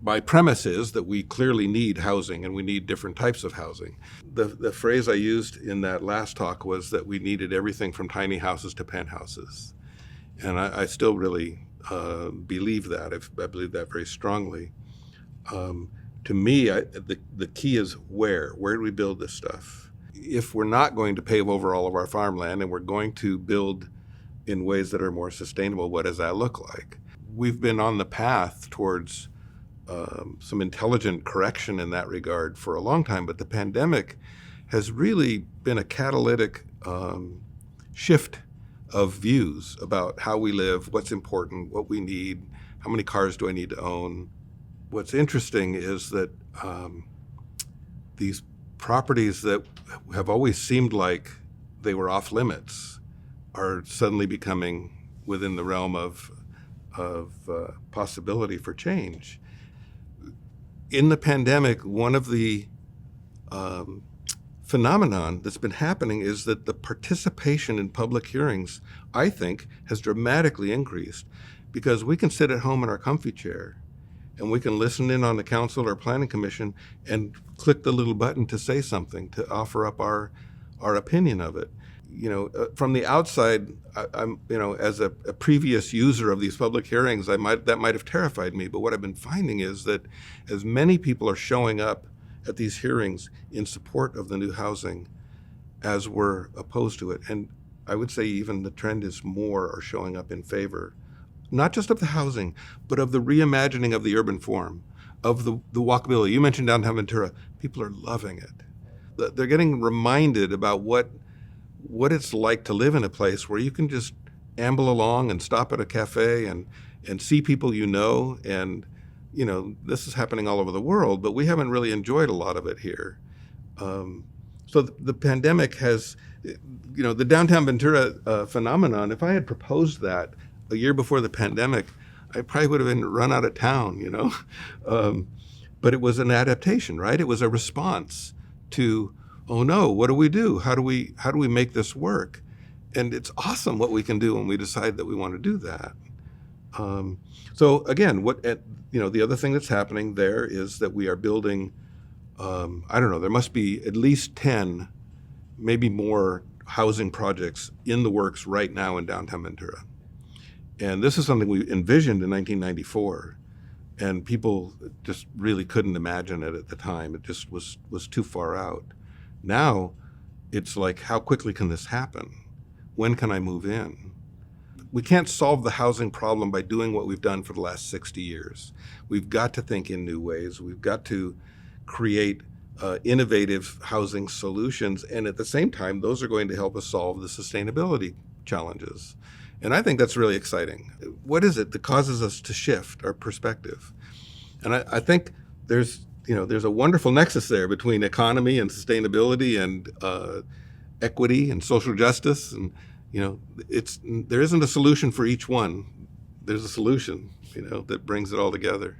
my premise is that we clearly need housing, and we need different types of housing. The phrase I used in that last talk was that we needed everything from tiny houses to penthouses. And I still really believe that. I believe that very strongly. To me, the key is where do we build this stuff? If we're not going to pave over all of our farmland and we're going to build in ways that are more sustainable, what does that look like? We've been on the path towards some intelligent correction in that regard for a long time, but the pandemic has really been a catalytic shift of views about how we live, what's important, what we need, how many cars do I need to own. What's interesting is that these properties that have always seemed like they were off limits are suddenly becoming within the realm of possibility for change. In the pandemic, one of the phenomenon that's been happening is that the participation in public hearings, I think, has dramatically increased, because we can sit at home in our comfy chair and we can listen in on the council or planning commission and click the little button to say something, to offer up our opinion of it. From the outside, I'm as a previous user of these public hearings, that might have terrified me. But what I've been finding is that as many people are showing up at these hearings in support of the new housing as we're opposed to it, and I would say even the trend is more are showing up in favor, not just of the housing, but of the reimagining of the urban form, of the walkability. You mentioned downtown Ventura. People are loving it. They're getting reminded about what it's like to live in a place where you can just amble along and stop at a cafe and see people and this is happening all over the world, but we haven't really enjoyed a lot of it here. So the pandemic has, the downtown Ventura phenomenon, if I had proposed that a year before the pandemic, I probably would have been run out of town, but it was an adaptation, right? It was a response to, oh no, what do we do? How do we make this work? And it's awesome what we can do when we decide that we want to do that. So again, the other thing that's happening there is that we are building, there must be at least 10, maybe more housing projects in the works right now in downtown Ventura. And this is something we envisioned in 1994, and people just really couldn't imagine it at the time. It just was too far out. Now, it's like, how quickly can this happen? When can I move in? We can't solve the housing problem by doing what we've done for the last 60 years. We've got to think in new ways. We've got to create innovative housing solutions, and at the same time, those are going to help us solve the sustainability challenges. And I think that's really exciting. What is it that causes us to shift our perspective? And I think there's a wonderful nexus there between economy and sustainability and equity and social justice. And there isn't a solution for each one. There's a solution, that brings it all together.